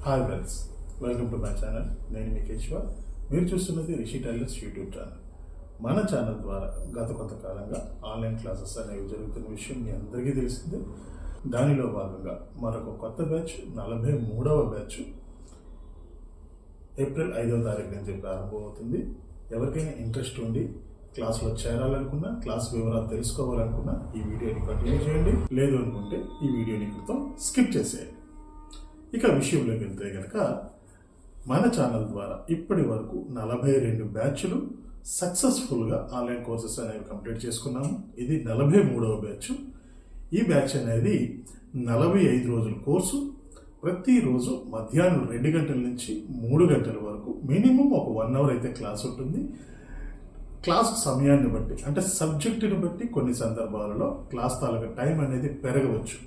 Hi friends, welcome to my channel. నేను మీ కేశవ. మీరు చూస్తున్నది రిషి టైలర్స్ యూట్యూబ్ ఛానల్. మన ఛానల్ ద్వారా గత కొంతకాలంగా ఆన్లైన్ క్లాసెస్ అనేవి జరుగుతున్న విషయం మీ అందరికీ తెలిసిందే. దానిలో భాగంగా మరొక కొత్త బ్యాచ్ 43వ బ్యాచ్ ఏప్రిల్ 5వ తారీఖు నుంచి ప్రారంభమవుతుంది. ఎవరికైనా ఇంట్రెస్ట్ ఉండి క్లాస్లో చేరాలనుకున్నా, క్లాస్ వివరాలు తెలుసుకోవాలనుకున్నా ఈ వీడియోని కంటిన్యూ చేయండి. లేదు అనుకుంటే ఈ వీడియోని క్రితం స్కిప్ చేసేయండి. ఇక విషయంలోకి వెళ్తే కనుక మన ఛానల్ ద్వారా ఇప్పటి వరకు 42 బ్యాచ్లు సక్సెస్ఫుల్గా ఆన్లైన్ కోర్సెస్ అనేవి కంప్లీట్ చేసుకున్నాము. ఇది 43వ బ్యాచ్. ఈ బ్యాచ్ అనేది 45 రోజుల కోర్సు. ప్రతిరోజు మధ్యాహ్నం 2 గంటల నుంచి 3 గంటల వరకు మినిమం ఒక 1 అవర్ అయితే క్లాస్ ఉంటుంది. క్లాస్ సమయాన్ని బట్టి అంటే సబ్జెక్టుని బట్టి కొన్ని సందర్భాలలో క్లాస్ తాలూకా టైం అనేది పెరగవచ్చు,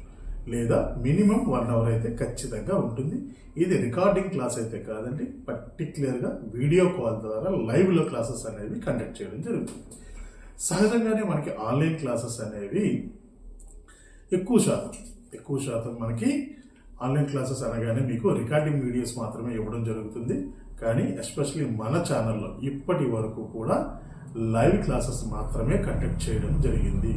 లేదా మినిమం 1 అవర్ అయితే ఖచ్చితంగా ఉంటుంది. ఇది రికార్డింగ్ క్లాస్ అయితే కాదండి, పర్టిక్యులర్గా వీడియో కాల్ ద్వారా లైవ్లో క్లాసెస్ అనేవి కండక్ట్ చేయడం జరుగుతుంది. సహజంగానే మనకి ఆన్లైన్ క్లాసెస్ అనేవి ఎక్కువ శాతం మనకి ఆన్లైన్ క్లాసెస్ అనగానే మీకు రికార్డింగ్ వీడియోస్ మాత్రమే ఇవ్వడం జరుగుతుంది. కానీ ఎస్పెషలీ మన ఛానల్లో ఇప్పటి వరకు కూడా లైవ్ క్లాసెస్ మాత్రమే కండక్ట్ చేయడం జరిగింది.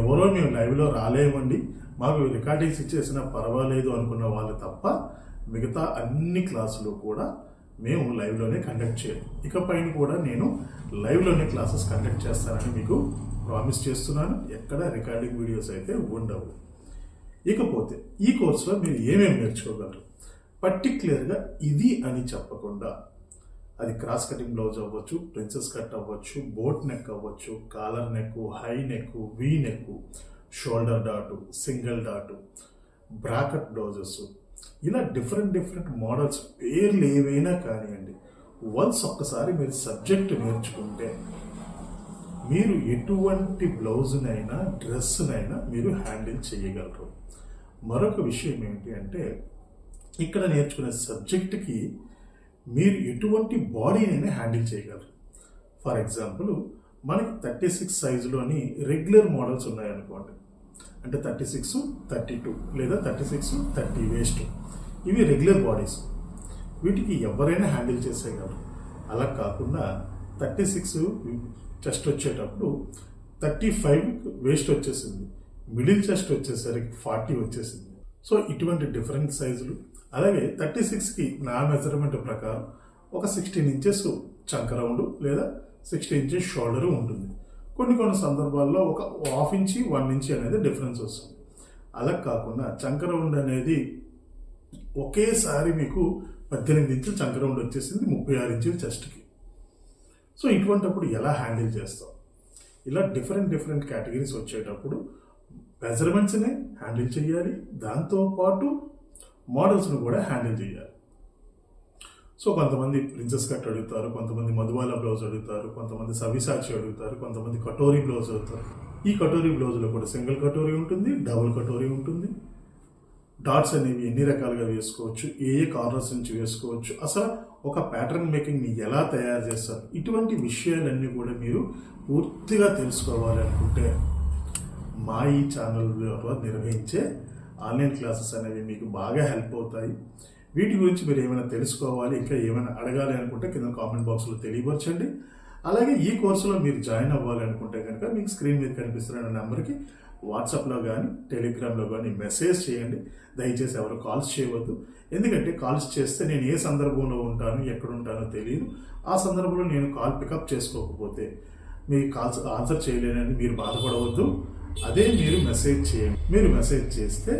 ఎవరో మేము లైవ్లో రాలేమండి, మాకు రికార్డింగ్స్ ఇచ్చేసినా పర్వాలేదు అనుకున్న వాళ్ళు తప్ప మిగతా అన్ని క్లాసులు కూడా మేము లైవ్లోనే కండక్ట్ చేయాలి. ఇకపైన కూడా నేను లైవ్లోనే క్లాసెస్ కండక్ట్ చేస్తానని మీకు ప్రామిస్ చేస్తున్నాను. ఎక్కడ రికార్డింగ్ వీడియోస్ అయితే ఉండవు. ఇకపోతే ఈ కోర్సులో మీరు ఏమేమి నేర్చుకోగలరు, పర్టిక్యులర్గా ఇది అని చెప్పకుండా, అది క్రాస్ కటింగ్ బ్లౌజ్ అవ్వచ్చు, ప్రిన్సెస్ కట్ అవ్వచ్చు, బోట్ నెక్ అవ్వచ్చు, collar neck, high neck, V neck, shoulder dot, single dot, bracket blouses, ఇలా డిఫరెంట్ మోడల్స్ పేర్లు ఏవైనా కానివ్వండి. వన్స్ ఒక్కసారి మీరు సబ్జెక్ట్ నేర్చుకుంటే మీరు ఎటువంటి బ్లౌజ్నైనా డ్రెస్నైనా మీరు హ్యాండిల్ చేయగలరు. మరొక విషయం ఏంటి అంటే, ఇక్కడ నేర్చుకునే సబ్జెక్ట్కి మీరు ఎటువంటి బాడీనైనా హ్యాండిల్ చేయగలరు. ఫర్ ఎగ్జాంపుల్, మనకి 36 సైజులోని రెగ్యులర్ మోడల్స్ ఉన్నాయనుకోండి, అంటే 36, 32 లేదా 36, 30 వేస్ట్, ఇవి రెగ్యులర్ బాడీస్. వీటికి ఎవరైనా హ్యాండిల్ చేసేయగలరు. అలా కాకుండా 36 చెస్ట్ వచ్చేటప్పుడు 35 వేస్ట్ వచ్చేసింది, మిడిల్ చెస్ట్ వచ్చేసరికి 40 వచ్చేసింది. సో ఇటువంటి డిఫరెంట్ సైజులు. అలాగే 36కి నా మెజర్మెంట్ ప్రకారం ఒక 16 ఇంచెస్ చంక రౌండ్ లేదా 16 ఇంచెస్ షోల్డర్ ఉంటుంది. కొన్ని సందర్భాల్లో ఒక 1/2 ఇంచి 1 ఇంచి అనేది డిఫరెన్స్ వస్తుంది. అలా కాకుండా చంక రౌండ్ అనేది ఒకేసారి మీకు 18 ఇంచులు చంక రౌండ్ వచ్చేసింది, 36 ఇంచులు చెస్ట్కి. సో ఇటువంటిప్పుడు ఎలా హ్యాండిల్ చేస్తాం? ఇలా డిఫరెంట్ కేటగిరీస్ వచ్చేటప్పుడు మెజర్మెంట్స్ని హ్యాండిల్ చేయాలి, దాంతోపాటు మోడల్స్ను కూడా హ్యాండిల్ చేయాలి. సో కొంతమంది ప్రిన్సెస్ కట్ అడుగుతారు, కొంతమంది మధుబాల బ్లౌజ్ అడుగుతారు, కొంతమంది సవిసాచి అడుగుతారు, కొంతమంది కటోరీ బ్లౌజ్ అడుగుతారు. ఈ కటోరీ బ్లౌజ్లో కూడా సింగిల్ కటోరీ ఉంటుంది, డబుల్ కటోరీ ఉంటుంది. డాట్స్ అనేవి ఎన్ని రకాలుగా వేసుకోవచ్చు, ఏ కార్నర్స్ నుంచి వేసుకోవచ్చు, అసలు ఒక ప్యాటర్న్ మేకింగ్ని ఎలా తయారు చేస్తారు, ఇటువంటి విషయాలన్నీ కూడా మీరు పూర్తిగా తెలుసుకోవాలి అనుకుంటే మా ఈ ఛానల్ ద్వారా నిర్వహించే ఆన్లైన్ క్లాసెస్ అనేవి మీకు బాగా హెల్ప్ అవుతాయి. వీటి గురించి మీరు ఏమైనా తెలుసుకోవాలి, ఇంకా ఏమైనా అడగాలి అనుకుంటే కింద కామెంట్ బాక్స్లో తెలియపరచండి. అలాగే ఈ కోర్సులో మీరు జాయిన్ అవ్వాలి అనుకుంటే కనుక మీకు స్క్రీన్ మీద కనిపిస్తున్న నెంబర్కి వాట్సాప్లో కానీ టెలిగ్రామ్లో కానీ మెసేజ్ చేయండి. దయచేసి ఎవరు కాల్స్ చేయవద్దు, ఎందుకంటే కాల్స్ చేస్తే నేను ఏ సందర్భంలో ఉంటాను, ఎక్కడ ఉంటానో తెలియదు. ఆ సందర్భంలో నేను కాల్ పికప్ చేసుకోకపోతే మీ కాల్స్ ఆన్సర్ చేయలేనని మీరు బాధపడవద్దు. అదే మీరు మెసేజ్ చేయండి. మీరు మెసేజ్ చేస్తే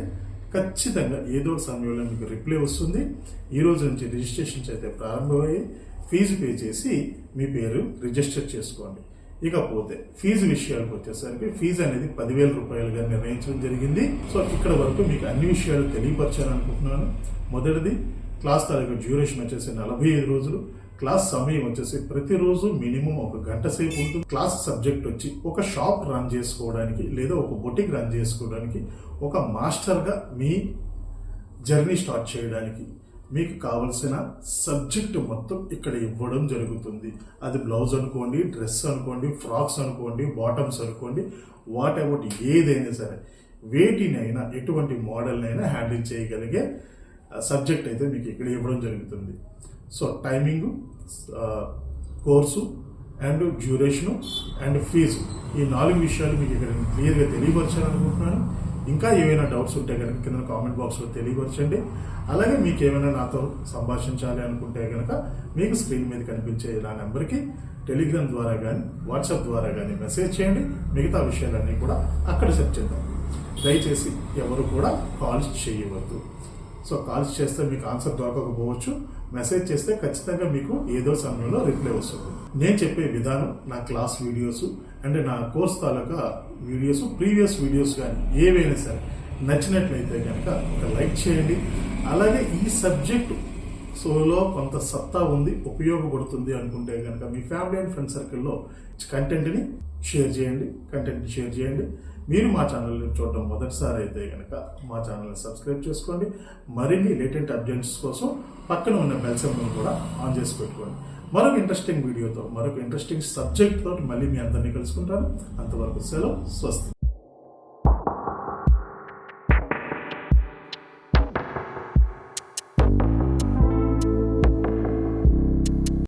ఖచ్చితంగా ఏదో సమయంలో మీకు రిప్లై వస్తుంది. ఈ రోజు నుంచి రిజిస్ట్రేషన్స్ అయితే ప్రారంభమయ్యి ఫీజు పే చేసి మీ పేరు రిజిస్టర్ చేసుకోండి. ఇకపోతే ఫీజు విషయాలకు వచ్చేసరికి ఫీజు అనేది 10,000 రూపాయలుగా నిర్ణయించడం జరిగింది. సో ఇక్కడ వరకు మీకు అన్ని విషయాలు తెలియపరచాలనుకుంటున్నాను. మొదటిది, క్లాస్ తాలూకు డ్యూరేషన్ వచ్చేసి 45 రోజులు. క్లాస్ సమయం వచ్చేసి ప్రతిరోజు మినిమం 1 గంట సేపు ఉంటుంది. క్లాస్ సబ్జెక్ట్ వచ్చి ఒక షాప్ రన్ చేసుకోవడానికి లేదా ఒక బొటిక్ రన్ చేసుకోవడానికి, ఒక మాస్టర్గా మీ జర్నీ స్టార్ట్ చేయడానికి మీకు కావలసిన సబ్జెక్ట్ మొత్తం ఇక్కడ ఇవ్వడం జరుగుతుంది. అది బ్లౌజ్ అనుకోండి, డ్రెస్ అనుకోండి, ఫ్రాక్స్ అనుకోండి, బాటమ్స్ అనుకోండి, వాట్ ఎవర్ ఏదైనా సరే వేటినైనా ఎటువంటి మోడల్నైనా హ్యాండిల్ చేయగలిగే సబ్జెక్ట్ అయితే మీకు ఇక్కడ ఇవ్వడం జరుగుతుంది. So timing, course and duration and fees, ఈ 4 విషయాలు మీకు ఇక్కడ క్లియర్గా తెలియపరచాలనుకుంటున్నాను. ఇంకా ఏమైనా డౌట్స్ ఉంటే కనుక కింద కామెంట్ బాక్స్లో తెలియపరచండి. అలాగే మీకు ఏమైనా నాతో సంభాషించాలి అనుకుంటే కనుక మీకు స్క్రీన్ మీద కనిపించే నా నెంబర్కి టెలిగ్రామ్ ద్వారా కానీ వాట్సాప్ ద్వారా కానీ మెసేజ్ చేయండి. మిగతా విషయాలన్నీ కూడా అక్కడ సెర్చ్ చేద్దాం. దయచేసి ఎవరు కూడా కాల్స్ చేయవద్దు. సో కాల్స్ చేస్తే మీకు ఆన్సర్ దొరకకపోవచ్చు, మెసేజ్ చేస్తే ఖచ్చితంగా మీకు ఏదో సమయంలో రిప్లై వస్తుంది. నేను చెప్పే విధానం, నా క్లాస్ వీడియోస్ అంటే నా కోర్స్ తాలూకా వీడియోస్, ప్రీవియస్ వీడియోస్ కానీ ఏవైనా సరే నచ్చినట్లయితే కనుక ఒక లైక్ చేయండి. అలాగే ఈ సబ్జెక్టు సోలో కొంత సత్తా ఉంది, ఉపయోగపడుతుంది అనుకుంటే కనుక మీ ఫ్యామిలీ అండ్ ఫ్రెండ్ సర్కిల్లో కంటెంట్ని షేర్ చేయండి. మీరు మా ఛానల్ని చూడడం మొదటిసారి అయితే కనుక మా ఛానల్ని సబ్స్క్రైబ్ చేసుకోండి. మరిన్ని లేటెంట్ అప్డేట్స్ కోసం పక్కన ఉన్న బెల్ సింబల్ కూడా ఆన్ చేసి పెట్టుకోండి. మరొక ఇంట్రెస్టింగ్ వీడియోతో, మరొక ఇంట్రెస్టింగ్ సబ్జెక్ట్ తోటి మళ్ళీ మీ అందరినీ కలుసుకుంటాను. అంతవరకు సెలవు, స్వస్తి.